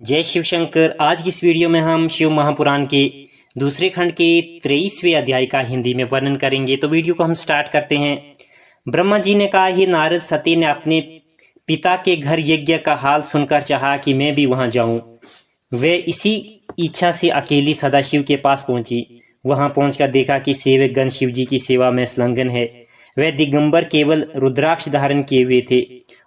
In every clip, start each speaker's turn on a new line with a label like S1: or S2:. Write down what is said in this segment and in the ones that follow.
S1: जय शिव शंकर। आज की इस वीडियो में हम शिव महापुराण के दूसरे खंड के 23वें अध्याय का हिंदी में वर्णन करेंगे। तो वीडियो को हम स्टार्ट करते हैं। ब्रह्मा जी ने कहा, हे नारद, सती ने अपने पिता के घर यज्ञ का हाल सुनकर चाहा कि मैं भी वहां जाऊं। वे इसी इच्छा से अकेली सदाशिव के पास पहुंची। वहां पहुंचकर देखा कि सेवक गण शिव जी की सेवा में संलग्न है। वह दिगंबर केवल रुद्राक्ष धारण किए हुए थे।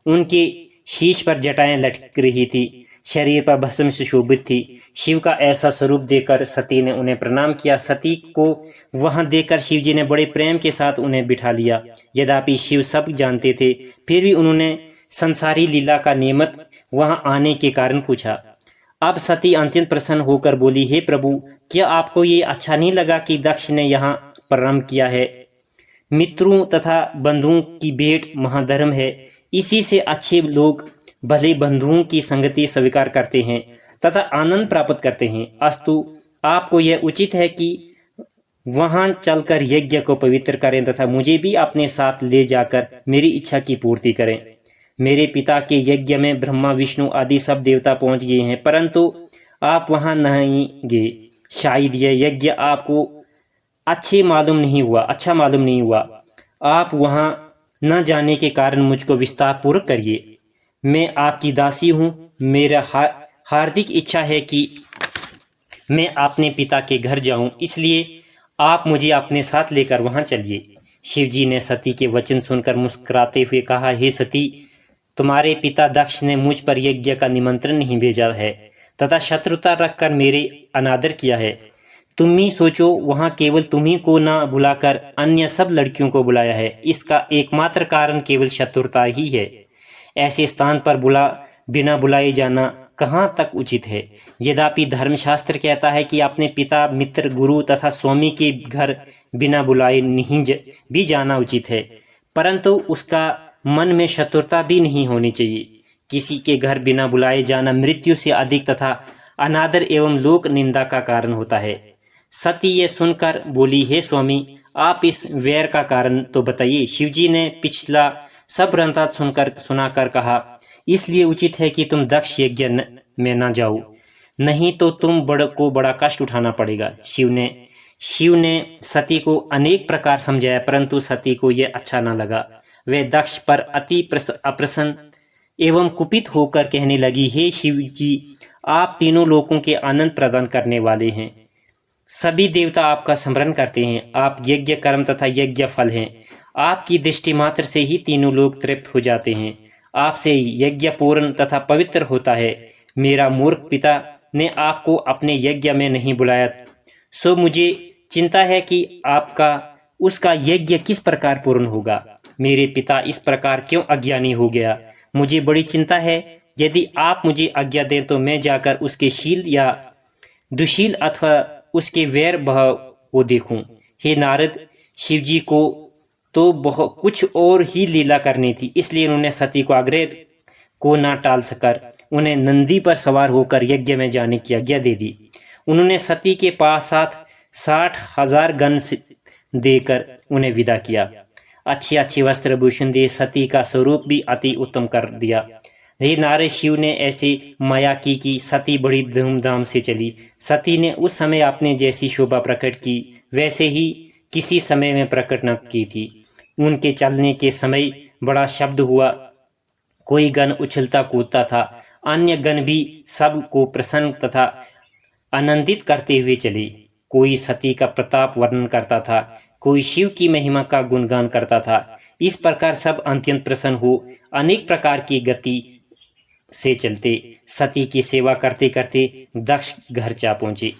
S1: उनके शीश पर जटाएं लटक रही थी, शरीर पर भस्म से शोभित थी। शिव का ऐसा स्वरूप देखकर सती ने उन्हें प्रणाम किया। सती को वहां देखकर शिव जी ने बड़े प्रेम के साथ उन्हें बिठा लिया। यद्यपि शिव सब जानते थे, फिर भी उन्होंने संसारी लीला का नियमित वहां आने के कारण पूछा। अब सती अत्यंत प्रसन्न होकर बोली, हे प्रभु, क्या आपको ये अच्छा नहीं लगा कि दक्ष ने यहाँ प्रारंभ किया है? मित्रों तथा बंधुओं की भेंट महाधर्म है। इसी से अच्छे लोग भले बंधुओं की संगति स्वीकार करते हैं तथा आनंद प्राप्त करते हैं। अस्तु, आपको यह उचित है कि वहां चलकर यज्ञ को पवित्र करें तथा मुझे भी अपने साथ ले जाकर मेरी इच्छा की पूर्ति करें। मेरे पिता के यज्ञ में ब्रह्मा विष्णु आदि सब देवता पहुंच गए हैं, परंतु आप वहां नहीं गए। शायद यह यज्ञ आपको अच्छा मालूम नहीं हुआ। आप वहां न जाने के कारण मुझको विस्तार पूर्वक करिए। मैं आपकी दासी हूं। मेरा हार्दिक इच्छा है कि मैं अपने पिता के घर जाऊं, इसलिए आप मुझे अपने साथ लेकर वहां चलिए। शिव जी ने सती के वचन सुनकर मुस्कुराते हुए कहा, हे सती, तुम्हारे पिता दक्ष ने मुझ पर यज्ञ का निमंत्रण नहीं भेजा है तथा शत्रुता रखकर मेरे अनादर किया है। तुम ही सोचो, वहां केवल तुम्ही को न बुलाकर अन्य सब लड़कियों को बुलाया है। इसका एकमात्र कारण केवल शत्रुता ही है। ऐसे स्थान पर बिना बुलाए जाना कहाँ तक उचित है? यद्यपि धर्मशास्त्र कहता है कि अपने पिता, मित्र, गुरु तथा स्वामी के घर बिना बुलाए नहीं भी जाना उचित है, परंतु उसका मन में शत्रुता भी नहीं होनी चाहिए। किसी के घर बिना बुलाए जाना मृत्यु से अधिक तथा अनादर एवं लोक निंदा का कारण होता है। सती ये सुनकर बोली, हे स्वामी, आप इस वैर का कारण तो बताइए। शिवजी ने पिछला सब वृत्तांत सुनाकर कहा, इसलिए उचित है कि तुम दक्ष यज्ञ में न जाओ, नहीं तो तुम बड़ा कष्ट उठाना पड़ेगा। शिव ने सती को अनेक प्रकार समझाया, परंतु सती को यह अच्छा न लगा। वह दक्ष पर अति अप्रसन्न एवं कुपित होकर कहने लगी, हे शिव जी, आप तीनों लोगों के आनंद प्रदान करने वाले हैं। सभी देवता आपका स्मरण करते हैं। आप यज्ञ कर्म तथा यज्ञ फल हैं। आपकी दृष्टि मात्र से ही तीनों लोग तृप्त हो जाते हैं। आपसे यज्ञ पूर्ण तथा पवित्र होता है। मेरा मूर्ख पिता ने आपको अपने यज्ञ में नहीं बुलाया, सो मुझे चिंता है कि उसका यज्ञ किस प्रकार पूर्ण होगा। मेरे पिता इस प्रकार क्यों अज्ञानी हो गया? मुझे बड़ी चिंता है। यदि आप मुझे आज्ञा दें तो मैं जाकर उसके शील या दुशील अथवा उसके वैर भाव को देखूं। हे नारद, शिव जी को तो बहुत कुछ और ही लीला करनी थी, इसलिए उन्होंने सती को आग्रह को न टाल सकर उन्हें नंदी पर सवार होकर यज्ञ में जाने की आज्ञा दे दी। उन्होंने सती के पास 60,000 गण देकर उन्हें विदा किया। अच्छे वस्त्र भूषण दिए, सती का स्वरूप भी अति उत्तम कर दिया। हे नारद, शिव ने ऐसी माया की कि सती बड़ी धूमधाम से चली। सती ने उस समय अपने जैसी शोभा प्रकट की, वैसे ही किसी समय में प्रकट न की थी। उनके चलने के समय बड़ा शब्द हुआ। कोई गण उछलता कूदता था, अन्य गण भी सब को प्रसन्न तथा आनंदित करते हुए चले। कोई सती का प्रताप वर्णन करता था, कोई शिव की महिमा का गुणगान करता था। इस प्रकार सब अत्यंत प्रसन्न हो अनेक प्रकार की गति से चलते सती की सेवा करते करते दक्ष घर जा पहुंचे।